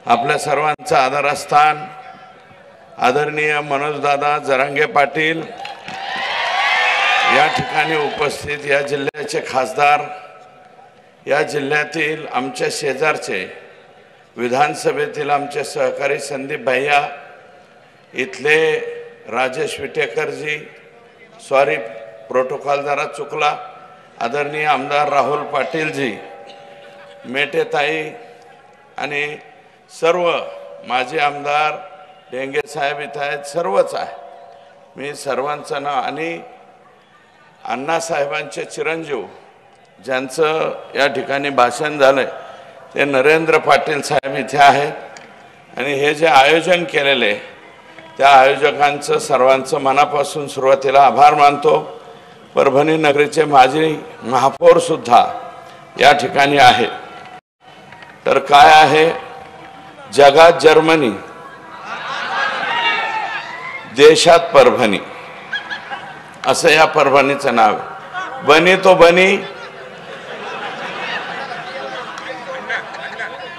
आपल्या सर्वांचं आदरस्थान आदरणीय मनोजदादा जरांगे पाटील या ठिकाणी उपस्थित, या जिल्ह्याचे खासदार, या जिल्ह्यातील आमच्या शेजारचे विधानसभेतील आमचे सहकारी संदीप भैया, इथले राजेश विटेकरजी, सॉरी प्रोटोकॉल जरा चुकला, आदरणीय आमदार राहुल पाटीलजी, मेटेताई आणि सर्व माजी आमदार डेंगे साहेब इथं आहेत, सर्वच आहे। मी सर्वांचं नाव आणि अण्णासाहेबांचे चिरंजीव ज्यांचं या ठिकाणी भाषण झालंय ते नरेंद्र पाटील साहेब इथे आहेत आणि हे जे आयोजन केलेले त्या आयोजकांचं सर्वांचं मनापासून सुरुवातीला आभार मानतो। परभणी नगरीचे माजी महापौर सुद्धा या ठिकाणी आहेत। तर काय आहे, जगात जर्मनी, देशात परभणी असं या परभणीचं नाव आहे। बनी तो बनी।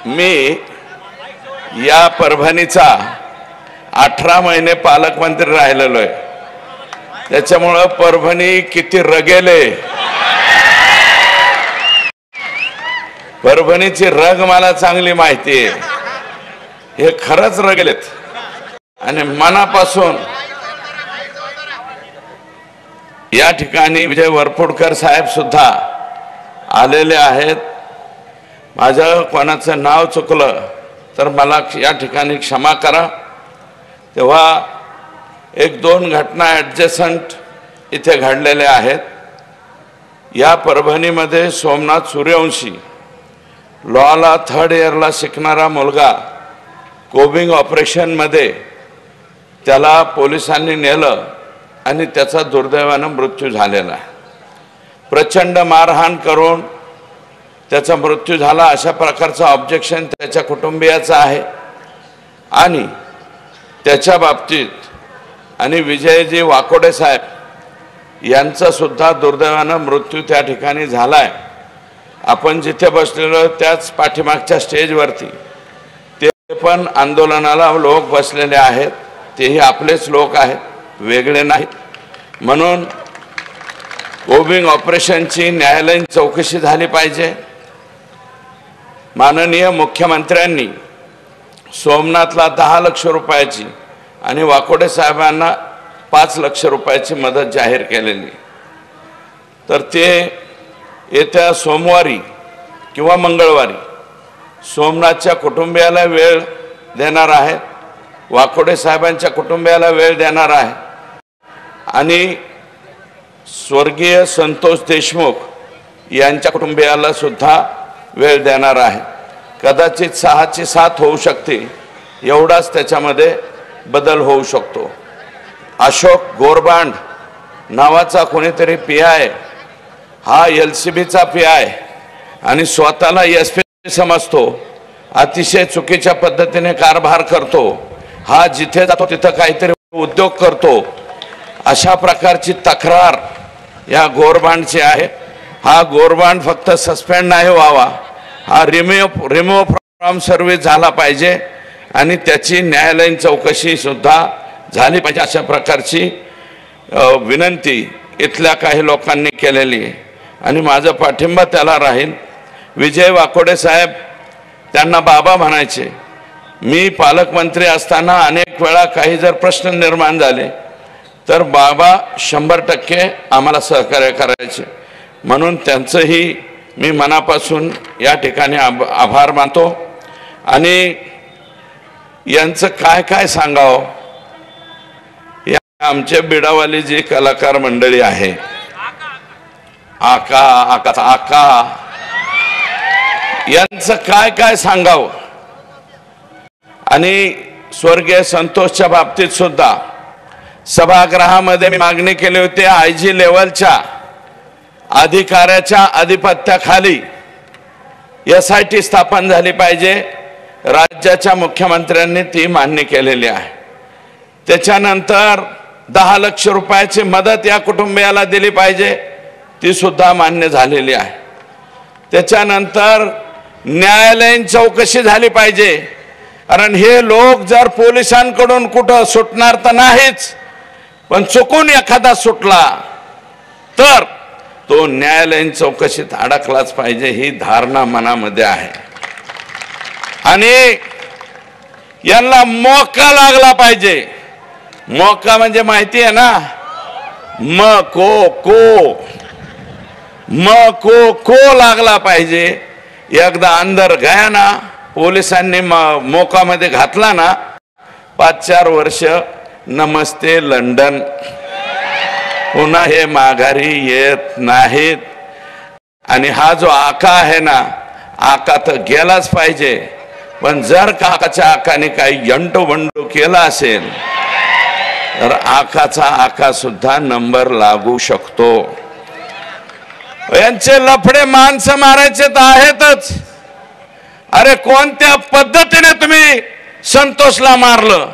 मी या परभणीचा 18 महिने पालकमंत्री राहिलेलो आहे, त्याच्यामुळं परभणी किती रगेले, परभणीची रग मला चांगली माहिती आहे। हे खरंच रगेलेत आणि मनापासून या ठिकाणी विजय वरपुडकर साहेब सुद्धा आलेले आहेत। माझं कोणाचं नाव चुकलं तर मला या ठिकाणी क्षमा करा। तेव्हा एक दोन घटना ॲडजस्टंट इथे घडलेल्या आहेत। या परभणीमध्ये सोमनाथ सूर्यवंशी लॉला 3rd इयरला शिकणारा मुलगा कोबिंग ऑपरेशनमध्ये त्याला पोलिसांनी नेलं आणि त्याचा दुर्दैवानं मृत्यू झालेला आहे। प्रचंड मारहाण करून त्याचा मृत्यू झाला अशा प्रकारचं ऑब्जेक्शन त्याच्या कुटुंबियाचं आहे आणि त्याच्या बाबतीत आणि विजयजी वाकोडे साहेब यांचा सुद्धा दुर्दैवानं मृत्यू त्या ठिकाणी झालाय। आपण जिथे बसलेलो त्याच पाठीमागच्या स्टेजवरती ते पण आंदोलनाला लोक बसलेले आहेत, तेही आपलेच लोक आहेत, वेगळे नाहीत। म्हणून कोबिंग ऑपरेशनची न्यायालयीन चौकशी झाली पाहिजे। माननीय मुख्यमंत्र्यांनी सोमनाथला 10 लाख रुपयाची आणि वाकोडे साहेबांना 5 लाख रुपयाची मदत जाहीर केलेली। तर ते येत्या सोमवारी किंवा मंगळवारी सोमनाथच्या कुटुंबियाला वेळ देणार आहे, वाकोडे साहेबांच्या कुटुंबियाला वेळ देणार आहे आणि स्वर्गीय संतोष देशमुख यांच्या कुटुंबियाला सुद्धा वेळ देणार आहे। कदाचित 6ची 7 होऊ शकते, एवढाच त्याच्यामध्ये बदल होऊ शकतो। अशोक गोरबांड नावाचा कोणीतरी PI, हा LCBचा PI आणि स्वतःला SP समजतो, अतिशय चुकीच्या पद्धतीने कारभार करतो। हा जिथे जातो तिथं काहीतरी उद्योग करतो, अशा प्रकारची तक्रार या गोरबांडची आहे। हा गोरबांड फक्त सस्पेंड नाही व्हावा, हा रिमूव्ह फ्रॉम सर्व्हिस झाला पाहिजे आणि त्याची न्यायालयीन चौकशी सुद्धा झाली पाहिजे, अशा प्रकारची विनंती इथल्या काही लोकांनी केलेली आहे आणि माझा पाठिंबा त्याला राहील। विजय वाकोडे साहेब त्यांना बाबा म्हणायचे। मी पालकमंत्री असताना अनेक वेळा काही जर प्रश्न निर्माण झाले तर बाबा 100% आम्हाला सहकार्य करायचे, म्हणून त्यांचंही मी मनापासून या ठिकाणी आभार मानतो। आणि यांचं काय काय सांगावं, या आमचे बिडावाली जी कलाकार मंडळी आहे, आका यांचं काय काय सांगावं। आणि स्वर्गीय संतोषच्या बाबतीत सुद्धा सभागृहामध्ये मी मागणी केली होती, IG लेवलच्या अधिकाऱ्याच्या आधिपत्याखाली SIT स्थापन झाली पाहिजे। राज्याच्या मुख्यमंत्र्यांनी ती मान्य केलेली आहे। त्याच्यानंतर 10 लाख रुपयाची मदत या कुटुंबियाला दिली पाहिजे, ती सुद्धा मान्य झालेली आहे। त्याच्यानंतर न्यायालयीन चौकशी झाली पाहिजे कारण हे लोक जर पोलिसांकडून कुठं सुटणार तर नाहीच, पण चुकून एखादा सुटला तर तो न्यायालयीन चौकशीत अडकलाच पाहिजे, ही धारणा मनामध्ये आहे. आणि यांना मोका लागला पाहिजे. मोका म्हणजे माहिती आहे ना, म को लागला पाहिजे. एकदा अंदर गया ना, पोलिसांनी मोकामध्ये घातला ना, 5-4 वर्ष नमस्ते लंडन, पुन्हा हे माघारी येत नाहीत. आणि हा जो आका आहे ना, आका तर गेलाच पाहिजे, पण जर काकाच्या आकाने काही यंटोबंडो केला असेल तर आकाचा आका सुद्धा नंबर लागू शकतो. यांचे लफडे माणसं मारायचे तर आहेतच. अरे कोणत्या पद्धतीने तुम्ही संतोषला मारलं,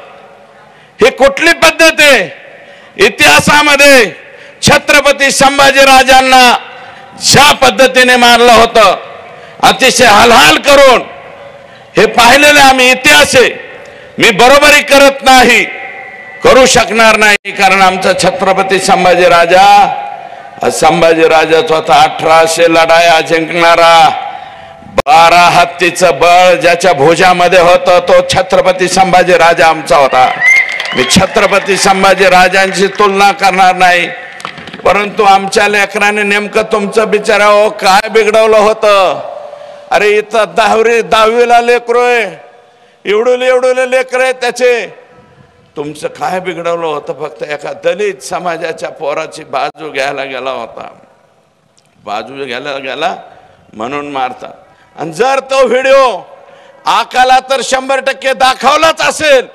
ही कुठली पद्धत आहे? इतिहासामध्ये छत्रपती संभाजीराजांना ज्या पद्धतीने मारलं होतं, अतिशय हालहाल करून, हे पाहिलेले आम्ही इतिहास आहे. मी बरोबरी करत नाही, करू शकणार नाही, कारण आमचा छत्रपती संभाजीराजाच होता 1800 लढाया जिंकणारा, 12 हत्तीचं बळ ज्याच्या भुजामध्ये होतं, तो छत्रपती संभाजीराजा आमचा होता. मी छत्रपती संभाजीराजांची तुलना करणार नाही, परंतु आमच्या लेकराने नेमकं तुमचं बिचारा काय बिघडवलं होतं? अरे इथं 10वीला लेकरू आहे, एवढुले लेकर आहे त्याचे. तुमचं काय बिघडवलं होतं? फक्त एका दलित समाजाच्या पोराची बाजू घ्यायला गेला होता, बाजू घ्यायला गेला म्हणून मारतात. आणि जर तो व्हिडिओ आकाला तर 100% दाखवलाच असेल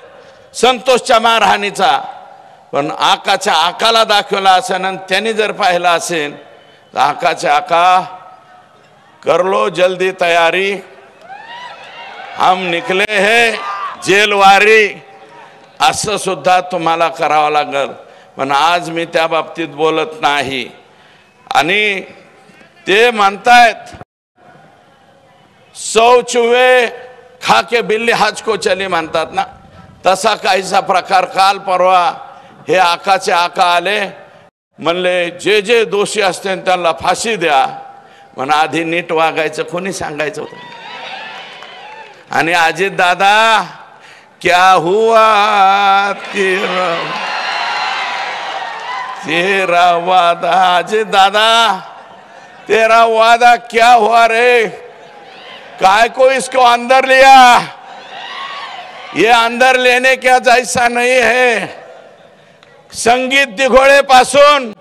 संतोषच्या मारहाणीचा, पण आकाच्या आकाला दाखवला असेल आणि त्यांनी जर पाहिला असेल तर आकाच्या आका, कर लो जल्दी तयारी, हम निकले हैं जेलवारी, असं सुद्धा तुम्हाला करावं लागल. पण आज मी त्या बाबतीत बोलत नाही. आणि ते म्हणतायत 100 चूहे खा के बिल्ली हज को चली म्हणतात ना, तसा काहीसा प्रकार काल परवा हे आकाचे आका आले, म्हणले जे दोषी असते त्यांना फाशी द्या. पण आधी नीट वागायचं कोणी सांगायचं होतं? आणि अजित दादा, क्या हुआ तेरा वादा, अजित दादा तेरा वादा क्या हुआ रे? काय को इसको अंदर लिया? ये अंदर लेने क्या जैसा नहीं है. संगीत दिघोळे पासून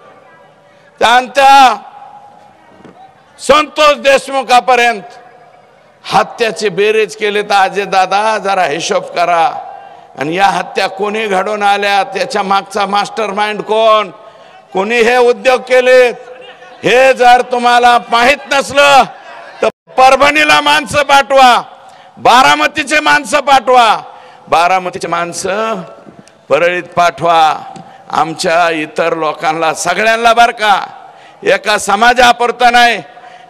त्यांच्या संतोष देशमुखापर्यंत हत्याची बेरीज केली तर अजय दादा जरा हिशोब करा. आणि या हत्या कोणी घडवून आल्या, त्याच्या मागचा मास्टर माइंड कोण, कोणी हे उद्योग केलेत, हे जर तुम्हाला माहित नसलं तर परभणीला माणसं पाठवा, बारामतीचे माणसं पाठवा, बारामतीचे माणसं परळीत पाठवा. आमच्या इतर लोकांना सगळ्यांना बर का, एका समाजापुरतं नाही,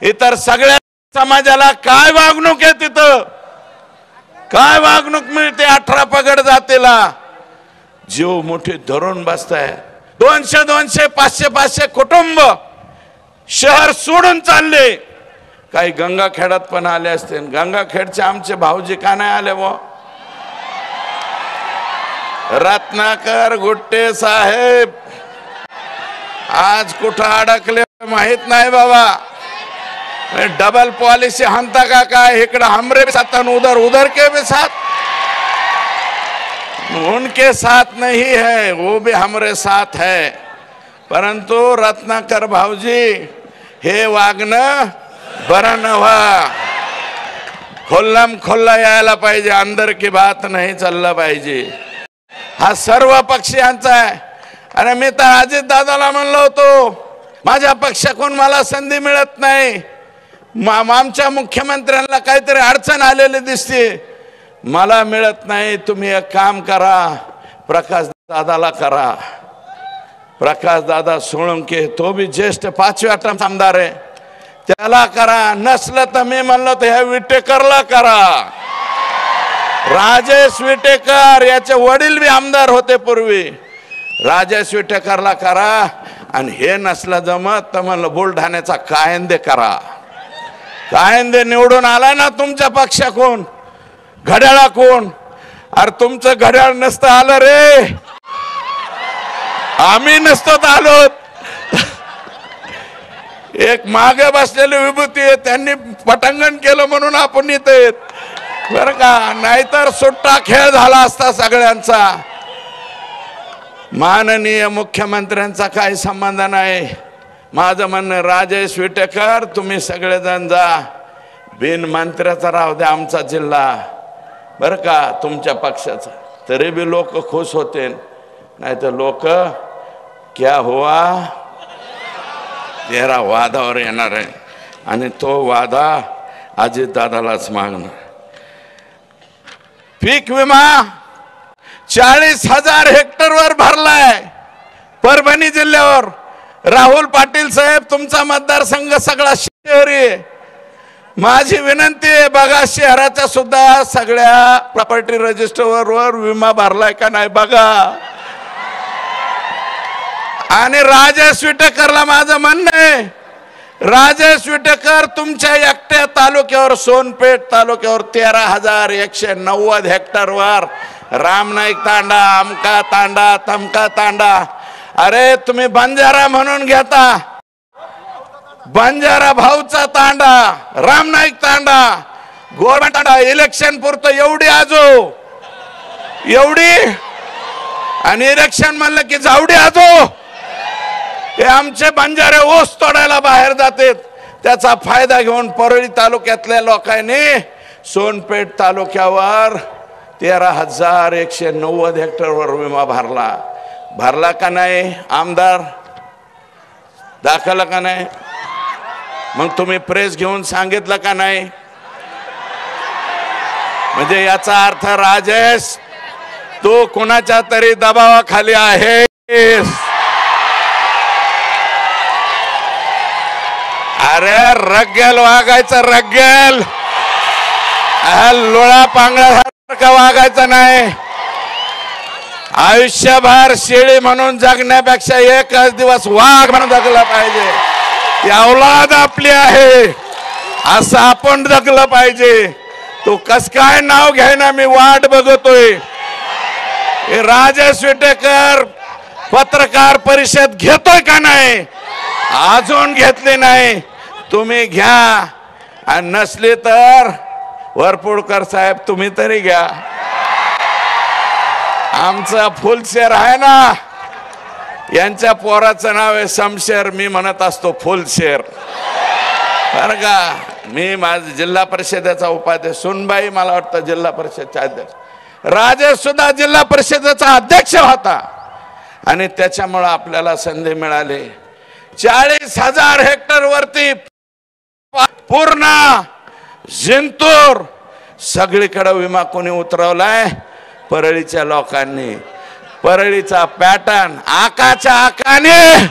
इतर सगळ्या समाजाला काय वागणूक आहे, तिथं काय वागणूक मिळते 18 पगड जातीला. जीव मोठी धरून बसताय. 200 500 कुटुंब शहर सोडून चालले. काही गंगाखेडात पण आले असते. गंगाखेडचे आमचे भाऊजी का नाही आले? वो रत्नाकर गुट्टे साहेब आज कुठं अडकले माहित नाही बाबा. डबल पॉलिसी हंता का काय? इकडे हमरे भी साथ उधर के भी साथ, उनके साथ नहीं है, वो भी हमरे साथ है. परंतु रत्नाकर भाऊजी हे वागणं बरं नव्हा. खोल्लम खोल्ला यायला पाहिजे, अंदर की बात नाही चाललं पाहिजे. हा सर्व पक्षीयांचा आहे. आणि मी तर अजित दादाला म्हणलो होतो, माझ्या पक्षाकडून मला संधी मिळत नाही, आमच्या मुख्यमंत्र्यांना काहीतरी अडचण आलेली दिसते, मला मिळत नाही. तुम्ही एक काम करा, प्रकाश दादाला करा. प्रकाश दादा सोळंके, तो भी ज्येष्ठ 5व्या टर्म आमदार आहे, त्याला करा. नसलं तर मी म्हणलं तर ह्या विटेकरला करा. राजेश विटेकर याचे वडील बी आमदार होते पूर्वी. राजेश विटेकरला करा आणि हे नसलं जमत तर म्हणलं बुलढाण्याचा कायंदे करा. कायंदे निवडून आला ना तुमच्या पक्षाकडून, घड्याळाकडून. अरे तुमचं घड्याळ नसतं आलं रे, आम्ही नसतो आलो. एक मागे बसलेली विभूती आहे, त्यांनी पटांगण केलं म्हणून आपण इथे येत बरं का, नाहीतर सुट्टा खेळ झाला असता सगळ्यांचा. माननीय मुख्यमंत्र्यांचा काही संबंध नाही. माझं म्हणणं राजेश विटेकर तुम्ही सगळेजण जा, बिन मंत्र्याचा राहू द्या आमचा जिल्हा बरं का, तुमच्या पक्षाचा. तरी बी लोक खुश होते, नाही तर लोक क्या हुआ तेरा वादावर येणार आहे आणि तो वादा अजितदादालाच मागणार. पीक विमा 40,000 हेक्टरवर भरलाय परभणी जिल्ह्यावर. राहुल पाटील साहेब तुमचा मतदारसंघ सगळा शहरी आहे. माझी विनंती आहे बघा शहराच्या सुद्धा सगळ्या प्रॉपर्टी रजिस्टरवर विमा भरलाय का नाही बघा. आणि राजेश विटेकरला माझं म्हणणं आहे, राजेश विटेकर तुमच्या एकट्या तालुक्यावर सोनपेठ तालुक्यावर 13,190 हेक्टरवर रामनाईक तांडा, अमका तांडा, तमका तांडा. अरे तुम्ही बंजारा म्हणून घेता, बंजारा भाऊचा तांडा, रामनाईक तांडा, गव्हर्नमेंट तांडा, इलेक्शन पुरतं एवढी आजो एवढी, आणि इलेक्शन म्हणलं की जावडी आजो. हे आमचे बंजारे ऊस तोडायला बाहेर जातात. त्याचा फायदा घेऊन परळी तालुक्यातल्या लोकांनी सोनपेठ तालुक्यावर 13,190 हेक्टरवर विमा भरला का नाही? आमदार दाखवला का नाही? मग तुम्ही प्रेस घेऊन सांगितलं का नाही? म्हणजे याचा अर्थ राजेश तू कोणाच्या तरी दबावाखाली आहेस. अरे रग्गल वागायचं, रग्गल लोळा पांगळ्यासारखा वागायचं नाही. आयुष्यभर शेळी म्हणून जगण्यापेक्षा एकच दिवस वाघ म्हणून जगलं पाहिजे. ती औलाद आपली आहे असं आपण जगलं पाहिजे. तू कस काय नाव घ्यायना मी वाट बघतोय. राजेश विटेकर पत्रकार परिषद घेतोय का नाही? अजून घेतली नाही. तुम्ही घ्या आणि नसली तर वरपुडकर साहेब तुम्ही तरी घ्या. आमचा फुलशेर आहे ना, यांच्या पोराचं नाव आहे शमशेर, मी म्हणत असतो फुलशेर बरं का. मी माझ जिल्हा परिषदेचा उपाध्यक्ष, सुनबाई मला वाटतं जिल्हा परिषदचा अध्यक्ष, राजेश सुद्धा जिल्हा परिषदेचा अध्यक्ष होता आणि त्याच्यामुळे आपल्याला संधी मिळाली. 40,000 हेक्टर वरती पूर्ण जिंतूर सगळीकडे विमा कोणी उतरवलाय? परळीच्या लोकांनी. परळीचा पॅटर्न आकाच्या आकाने.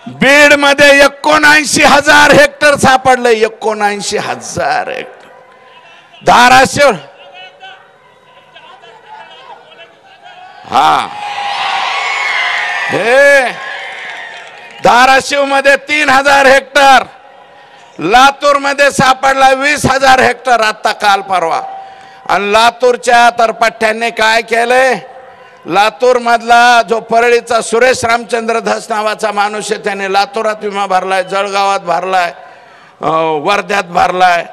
बीड मध्ये 79,000 हेक्टर सापडले. 79,000 हेक्टर. धाराशिव हा हे धाराशिव मध्ये 3,000 हेक्टर. लातूर मध्ये सापडला 20,000 हेक्टर आता काल परवा. आणि लातूरच्या तर पठ्ठ्यांनी काय केलंय, लातूर मधला जो परळीचा सुरेश रामचंद्र धस नावाचा माणूस आहे त्याने लातूरात विमा भरलाय, जळगावात भरलाय, वर्ध्यात भरलाय,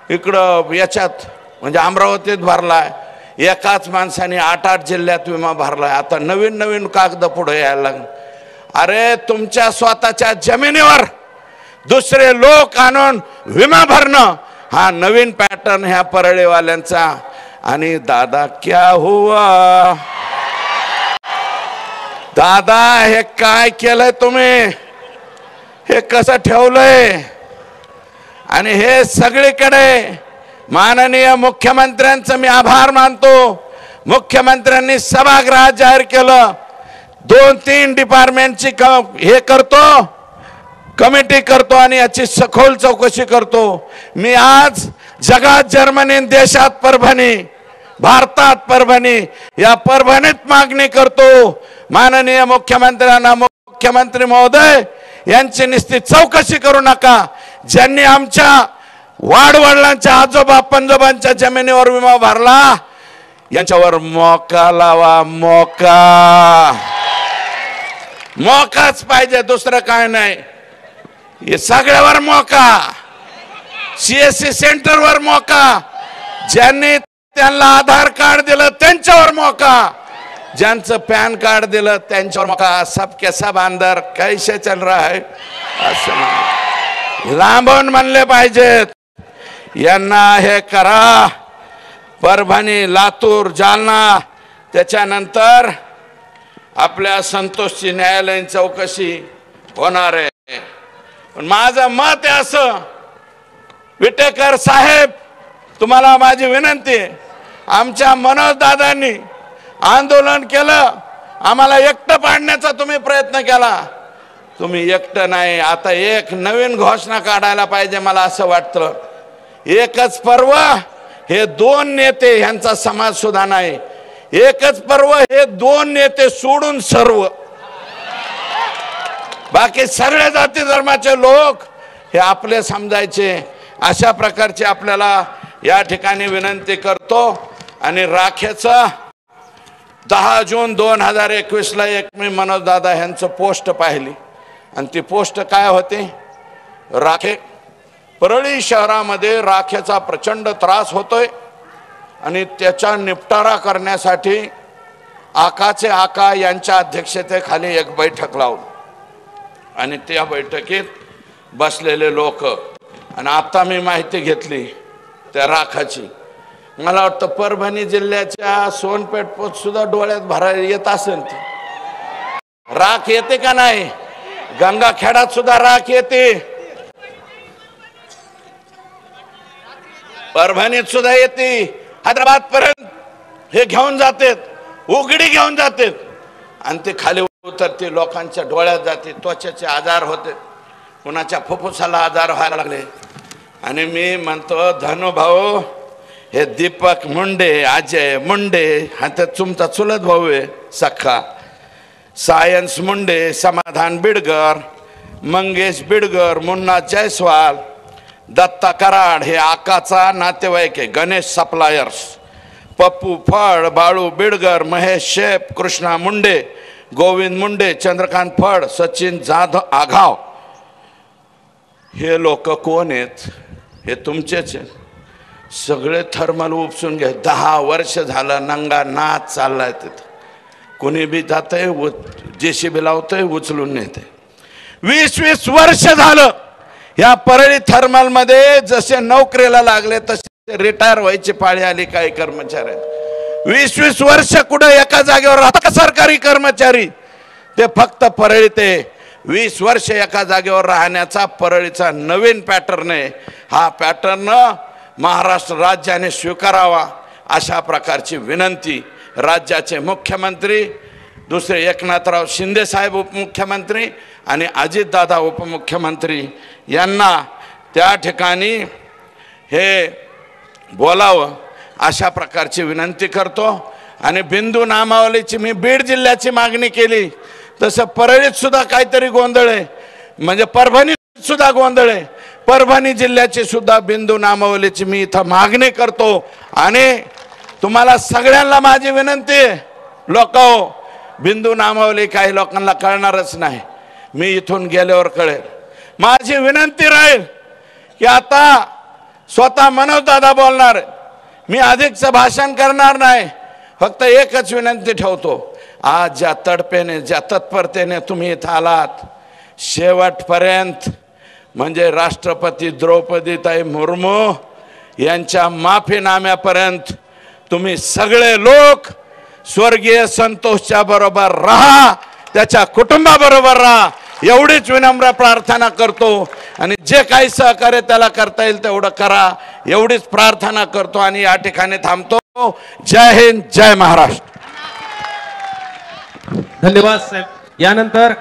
इकडं याच्यात म्हणजे अमरावतीत भरलाय. एकाच माणसाने 8-8 जिल्ह्यात विमा भरलाय. आता नवीन नवीन कागद पुढे यायला लागले. अरे तुमच्या स्वतःच्या जमिनीवर दुसरे लोक आणून विमा भरणं हा नवीन पॅटर्न ह्या परळीवाल्यांचा. आणि दादा क्या हुआ, दादा हे काय केलंय तुम्ही, हे कसं ठेवलंय? आणि हे सगळीकडे माननीय मुख्यमंत्र्यांचं मी आभार मानतो. मुख्यमंत्र्यांनी सभागृहात जाहीर केलं 2-3 डिपार्टमेंटची हे करतो, कमिटी करतो आणि याची सखोल चौकशी करतो. मी आज जगात जर्मनी, देशात परभणी, भारतात परभणी, या परभणीत मागणी करतो माननीय मुख्यमंत्र्यांना, मुख्यमंत्री महोदय यांची नुसती चौकशी करू नका, ज्यांनी आमच्या वाडवडिलांच्या आजोबा पंजोबांच्या जमिनीवर विमा भरला यांच्यावर मोका लावा, मोकाच पाहिजे, दुसरं काय नाही। हे सगळ्यावर मोका, CSC सेंटरवर मोका, ज्यांनी त्यांना आधार कार्ड दिलं त्यांच्यावर मोका, ज्यांचं पॅन कार्ड दिलं त्यांच्यावर मोका। सबके सब अंदर कैसे चल रहा है असं लांबून म्हणले पाहिजेत। यांना हे करा, परभणी, लातूर, जालना, त्याच्यानंतर आपल्या संतोषची न्यायालयीन चौकशी होणार आहे। पण माझं मत आहे असं, विटेकर साहेब तुम्हाला माझी विनंती आहे, आमच्या मनोज दादांनी आंदोलन केलं, आम्हाला एकटं पाडण्याचा तुम्ही प्रयत्न केला, तुम्ही एकटं नाही, आता एक नवीन घोषणा काढायला पाहिजे। मला असं वाटतं एकच पर्व हे दोन नेते, ह्यांचा समाज सुद्धा नाही, एकच पर्व हे दोन नेते सोडून सर्व बाकी सगळे जाती धर्माचे लोक हे आपले समजायचे, अशा प्रकारची आपल्याला या ठिकाणी विनंती करतो। आणि राखेचं 10 जून 2021ला एक मी मनोज दादा यांचं पोस्ट पाहिली, आणि ती पोस्ट काय होती, राखे परळी शहरामध्ये राखेचा प्रचंड त्रास होतोय आणि त्याचा निपटारा करण्यासाठी आकाचे आका यांच्या अध्यक्षतेखाली एक बैठक लावली, आणि त्या बैठकीत बसलेले लोक, आणि आता मी माहिती घेतली त्या राखाची, मला वाटतं परभणी जिल्ह्याच्या सोनपेठ पोस्ट सुद्धा डोळ्यात भरायला येत असेल, ती राख येते का नाही, गंगाखेडात सुद्धा राख येते, परभणीत सुद्धा येते, हैदराबाद पर्यंत हे घेऊन जातात, उघडी घेऊन जातात, आणि ते खाली उतरते, लोकांच्या डोळ्यात जाते, त्वचेचे आजार होते, कुणाच्या फुफ्फुसाला आजार व्हायला लागले। आणि मी म्हणतो धनुभाऊ, हे दीपक मुंडे, अजय मुंडे, हा तर तुमचा चुलत भाऊ आहे सख्खा, सायन्स मुंडे, समाधान बिडगर, मंगेश बिडगर, मुन्ना जयस्वाल, दत्ता कराड हे आकाचा नातेवाईक आहे, गणेश सप्लायर्स, पप्पू फड, बाळू बिडगर, महेश शेप, कृष्णा मुंडे, गोविंद मुंडे, चंद्रकांत फड, सचिन जाधव आघाव, हे लोक कोण आहेत, हे तुमचेच आहेत, सगळे थर्मल उपसून घ्या। 10 वर्ष झालं नंगा नाच चाललाय तिथं, कोणी बी जातंय, JCB लावतंय, उचलून नेते। 20-20 वर्ष झालं या परळी थर्मल मध्ये जसे नोकरीला लागले तसे रिटायर व्हायची पाळी आली काही कर्मचारी। 20-20 वर्ष कुठे एका जागेवर राहतात सरकारी कर्मचारी, ते फक्त परळी ते 20 वर्ष एका जागेवर राहण्याचा परळीचा नवीन पॅटर्न आहे। हा पॅटर्न महाराष्ट्र राज्याने स्वीकारावा, अशा प्रकारची विनंती राज्याचे मुख्यमंत्री दुसरे एकनाथराव शिंदे साहेब उपमुख्यमंत्री आणि अजितदादा उपमुख्यमंत्री यांना त्या ठिकाणी हे बोलावं, अशा प्रकारची विनंती करतो। आणि बिंदू नामावलीची मी बीड जिल्ह्याची मागणी केली, तसं परळीत सुद्धा काहीतरी गोंधळ आहे, म्हणजे परभणीत सुद्धा गोंधळ आहे, परभणी जिल्ह्याची सुद्धा बिंदू नामावलीची मी इथं मागणी करतो। आणि तुम्हाला सगळ्यांना माझी विनंती आहे, लोकांनो, बिंदू नामावली काही लोकांना कळणारच नाही, मी इथून गेल्यावर कळेल। माझी विनंती राहील की आता स्वतः मनोज दादा बोलणार, मी अधिकचं भाषण करणार नाही, फक्त एकच विनंती ठेवतो, आज ज्या तडपेने ज्या तत्परतेने तुम्ही इथं आलात, शेवटपर्यंत म्हणजे राष्ट्रपती द्रौपदीताई मुर्मू यांच्या माफीनाम्यापर्यंत तुम्ही सगळे लोक स्वर्गीय संतोषच्या बरोबर राहा, त्याच्या कुटुंबाबरोबर राहा, एवढीच विनम्र प्रार्थना करतो। आणि जे काही सहकार्य त्याला करता येईल तेवढं करा, एवढीच प्रार्थना करतो आणि या ठिकाणी थांबतो। जय हिंद, जय महाराष्ट्र। धन्यवाद साहेब। यानंतर